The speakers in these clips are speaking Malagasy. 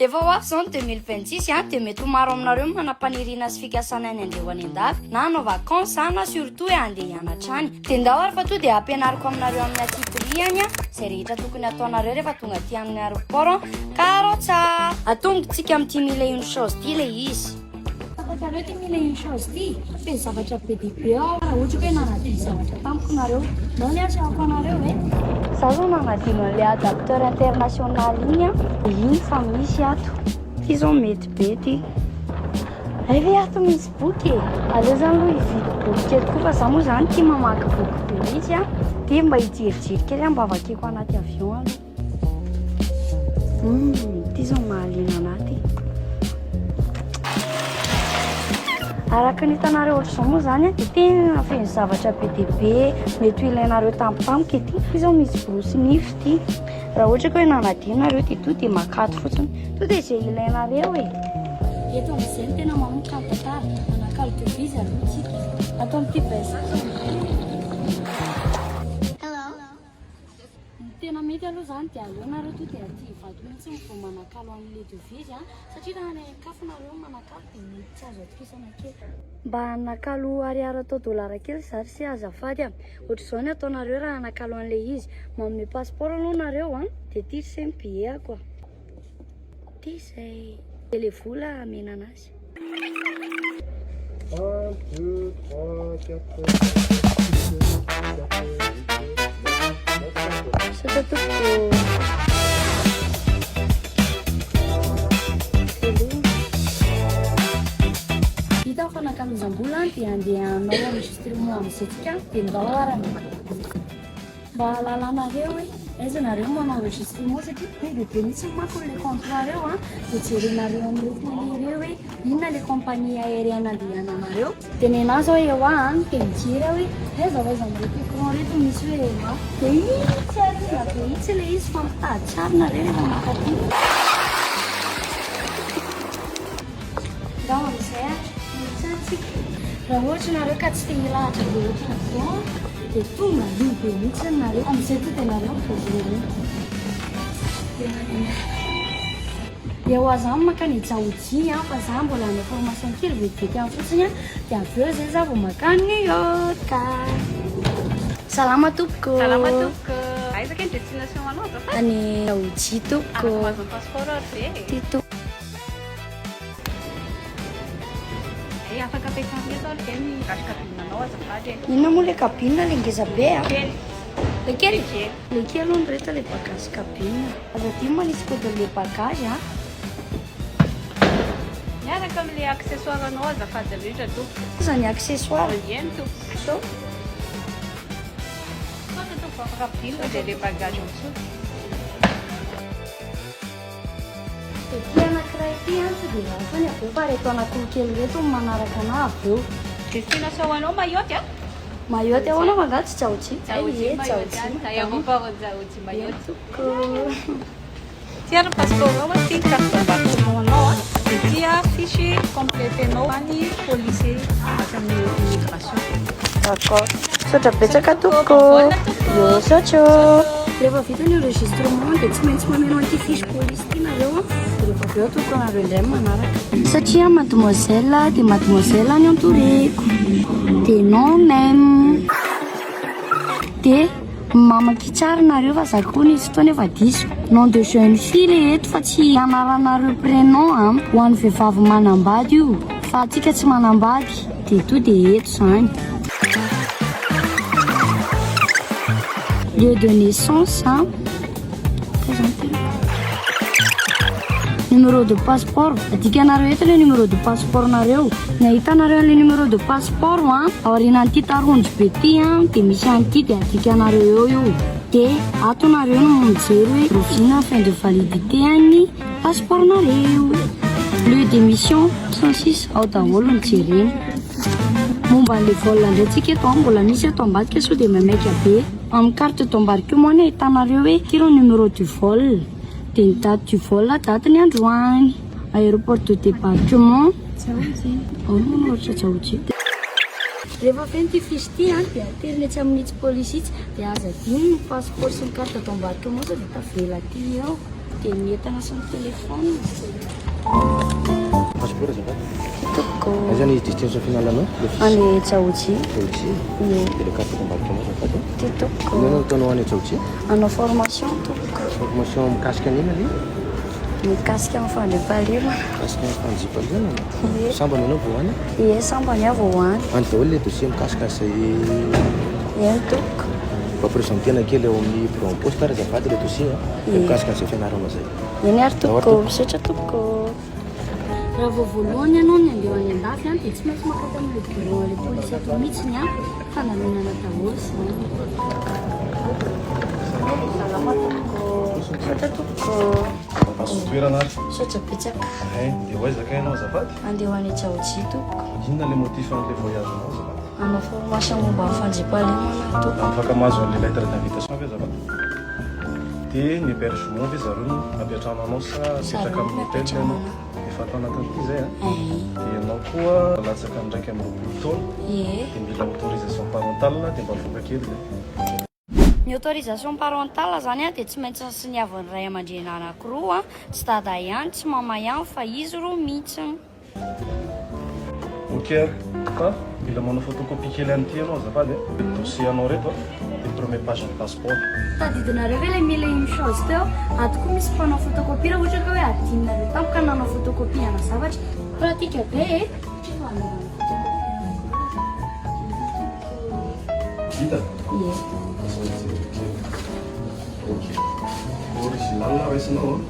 Efa ho avy zao ny 2026 dia mety ho maro aminareo manam-paniriana sy fikasana any andehoany an-dafy na hanao vacances na surtout handeha hianatra any. Dia ndao ary fa to dia ampianariko aminareo amin'ny atipiriany izay rehetra tokony ataonareo rehefa tonga aty amin'ny aéroport. Karotsa atongitsika amin'ity mila une chose ity le izy. Fatareo ty mila une chose ity fe zavatra be dia be ao raha ohatra hoe nanadino zavatra tamiko nareo no le aseako anareo Zaho zao nanadino an'ilay adapteur international iny iny fa misy ato ty zao mety be ty ve ato misy boky aleo zany aloha hividy boky kely koa fa zaho moa zany tia mamaky boky be mihitsy dia mba hijerijery kely mba vakiko anaty avion aloha ty zao mahaliana anaty araka ny hitanareo ohatr'izao moa zany dia tena feno zavatra be dia be mety ho ilainareo tampotampoka ity ty zao misy borosy nify ity raha ohatra ka hoe nanadinareo ty to dia makato fotsiny to dia izay ilainareo eto amin'izay ny tena mamoka tantara manakalo devizy aloha tsika atao amin'ity besa tena mety aloha zany dia aleonareo to dia aty vato mihitsy vao manakalo an'ilay devizy satria raha ny kafonareo manakalo dia mety tsy azo atokisana kely mba hanakalo ariary atao dolara kely zary sy azafady ohatr'izao ny ataonareo raha hanakalo an'ilay izy manome passeport aloha nareo dia ty sy ny billet ty izay dia le vola amena anazy 1, 2, 3, 4, Sudah tutup. Kita akan Zambulan dia nomor registrasimu amsetika tindawaran. Balalana rewe, nareo manao registrement satria be dia mihitsy manko le contrat reo jerenareo amin'ny reo hoe inona le compagnie aérienne andehananareo dia ny anazy zao eo dia mijery hoe aiza vaiza amin'ireo écran reto misy hoe dia iny tsy ariana be mihitsy le izy fa mitady tsara nareo rehefa makaty ndao amin'izay mitsatsika raha ohatra nareo ka tsy te hilahatra be ohatran'izao dia tonga libe mihitsy nareo amin'izay to dia nareo voalohany dia ho azy any makany jaoji fa za mbola ny information kely vetivety amin'ny fotsiny dia avy eo zay za vao makany New York. Salama tompoko. Salama tompoko. Aiza ke ny destination anao fa? Any jaoji tompoko. Mahazo passeport ve? Tito. Afaka ampiasaina eto ary ny rasikabinanao azafady Inona moa le kabina le ngeza be kely le kely le kely aloha ny rehetra le bagage kabina aza dimy manisy code le bagage miaraka amin'le accessoire anao azafady rehetra tompoko aza ny accessoire eny tompoko so tompoko afaka abinina dia le bagage mitsotra dia anankiray ity tsy dia raha ny avy eo fa reto anankiroa kely reto manaraka ana avy eo destination anao mayoty mayoty ao anao mangaha tsy jaoji jaoji mayoty ko tia ny passeport ao ty carte d'embarquement anao dia fiche complétenao any police avy amin'ny immigration d'accord sotra betsaka tompoko yo sotro rehefa vita ny enregistrement dia tsy maintsy mameno an'ity fiche police ity nareo rehefa avy eo toko nareo indray manaraka satria mademoiselle dia mademoiselle ny antoreko dia non même dia mamaky tsara nareo fa za koa nisy fotoana efa diso nom de jeune fille eto fa tsy anaranareo prénom ho an'ny vehivavy manambady io fa atsika tsy manambady dia to dia eto zany lieu de naissance numéro de passeport adikanareo eto le numéro de passeport nareo ny ahitanareo le numéro de passeport aorianan'ity tarondro be ty dia misy an'ity dia adikanareo eo io dia atonareo no mijery hoe rovina fin de validité any passeport nareo lieu d'émission 106 ao daholo ny jereny momba n'le vol indray tsika eto mbola misy ato ambadika sao dia maimaika be amin'ny carte d'embarquement ny ahitanareo hoe tiro numéro du vol dia ny date du vol date ny androany aéroport de débarquement ohatra jaoji rehefa feno ty fiche ty dia ateriny etsy amin'ity polisy itsy dia aza diny ny passeport sy ny carte d'embarquement sao dia tavela ty ao dia ny entana sy ny telefona. Passeport azafady. Toko. Aiza ny destination finale anao? Any Tsaoji. Tsaoji. Ie. Dia le carte d'embarquement azafady. Ty toko. Inona no ataonao any Tsaoji? Anao formation toko. Formation mikasika an'ina ali? Mikasika amin'ny fandriam-pahalemana. Mikasika ny fanjiam-pahalemana? Ie. Sambany ianao vao any? Ie, sambany avy ho any. Any daholo le dossier mikasika izay Ie, toko. mba présenténa kely eo amin'ny bureau poste ary azafady le dossier mikasika an'izay fianarana izay. Eny ary toko, misaotra toko. Raha vao voalohany ianao ny andeha any an-dafy dia tsy maintsy makaka amin'ilay bureau le polisy ato mihitsiny fandaminana daholo izany. Salama toko. Misaotra toko. Toerana ary. Misaotra betsaka. Dia hoaizaka ianao azafady? Andeha ho any Tsaoji toko. Inona le motif an'ilay voyage anao azafady? Anao formation momba amin'ny fandriam-pahalemana toko. Afaka mahazo an'ilay lettre d'invitation ve azafady? Dia ny hébergement ve zareo no ampiatrano anao sa apetraka amin'ny hôtel ianao? Efa atao anatin'ity izay dia ianao koa latsaka ndraiky amin'ny roapolo taona Ie. dia mila autorisation parentale dia mba voaka kely zay. Ny autorisation parentale zany dia tsy maintsy siniavan'ny ray aman-dreny anankiroa, tsy dada ihany, tsy mama ihany fa izy roa mihitsy. Ok ary fa mila manao photocopie kely an'ity ianao azafady dossier anao reto dia premier page ny passeport. Tadidinareo ve ilay mila chose teo? Ato koa misy mpanao photocopie raha ohatra ka hoe adinonareo tampoka nanao photocopie ana zavatra. Pratika be e. Vita? Ie. Ok. Original na raisinao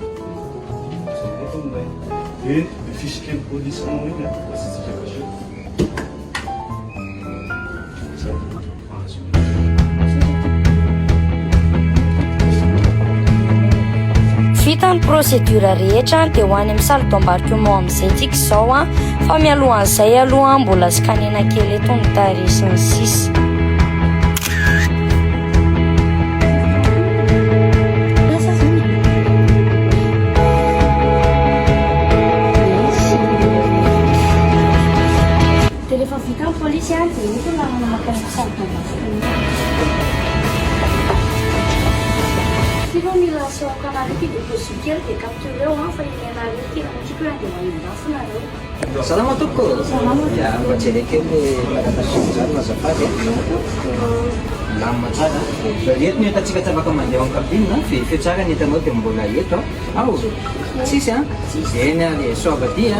zay eto amin'ilay. Dia le fiche kely polisy anao iny asitsika cachet. Vita ny procédure rehetra dia ho any amin'ny salle d'embarquement amin'izay tsika izao fa mialohan'izay aloha mbola scanena kely eto ny tarisa ny sisa. Rehefa vita ny polisy dia eto lalana makany amin'ny salle d'embarquement. Sino mila sehoaka anareo ty dia posy kely dia captureo fa iny anareo ty raha ohatra hoe andeha hoany-dafo nareo. Salama toko. Salama. Ya, mba jereke le karatasi azafady. Milamina tsara. Eto ny etantsika tsy afaka mandeha amin'ny kabine fe tsara ny etanao dia mbola eto. Ao, tsisy eny ary soavadia.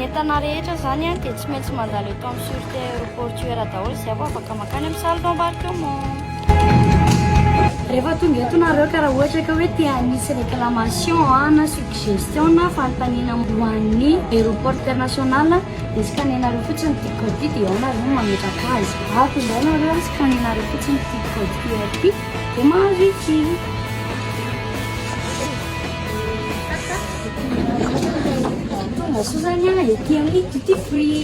Entana rehetra zany dia tsy maintsy mandalo eto amin'ny sûreté aéroportuaire daholo izay afaka makany amin'ny salle d'embarquement. Rehefa tonga eto nareo ka raha ohatra ka hoe te hanisy réclamation na suggestion na fanontaniana hoan'ny aéroport international dia scanenareo fotsiny ty code dia ao nareo mametraka azy. Ako izay nareo scanenareo fotsiny ty code ty dia mahazo ity. Suzania ety amin'ny duty free.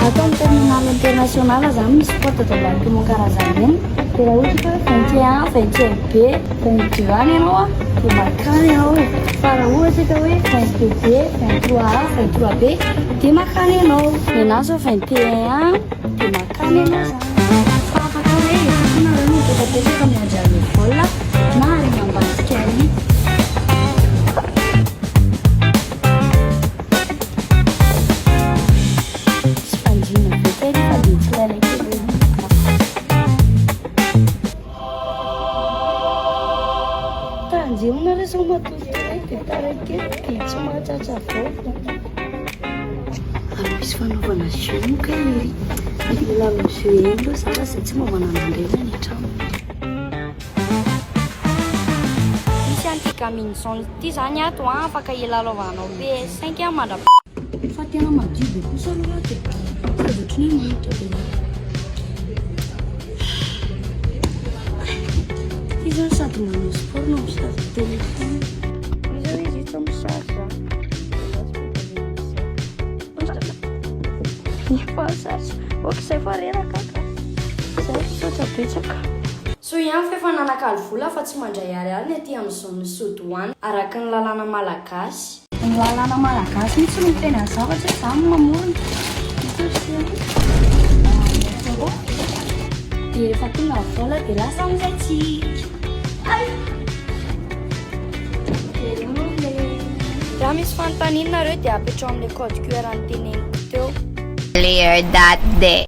Atao amin'ny terminal international zany misy porte d'embarquement karazany eny. Dia raha ohatra hoe 21, 21B, 22 any ianao dia makany ianao e. Fa raha ohatra ka hoe 22B, 23A, 23B dia makany ianao. Ny anazy zao 21 dia makany ianao zany. Fa afaka hoe efisinareo no mipetrapetraka miandry vol na any ambadika any. Tsy fandrina vetery fa dia tsy lalaikely. Tanjona rehefa matotoy dia taraketika tsy mahatratra voaka. Ary misy fanaovana jeu moka iry. Milalao jeu eny aloha zara izay tsy mahavana nandraina ny trano. Misy an'ity gamine zone ity zany ato afaka ilalaovanao PS5 mandra. Fa tena madio be kosa aloha dia ohatran'ny manitra be. Izy zany sady manao sport no misady telefony. Izy izy tsy misasa. Ifasasa. Okizay fa reraka ka. Zay tsotrabetsaka. So ihany fa efa nanakalo vola fa tsy mandray ariary ny aty amin'izao ny sodoany araka ny lalàna malagasy. Ny lalàna malagasy mitsy no tena zavatra izany mamorona. Dia rehefa tonga vola dia lasa amin'izay tsika. Raha misy fanontanianareo dia apetrao amin'ilay code QR ny teneniko teo. Clear that day.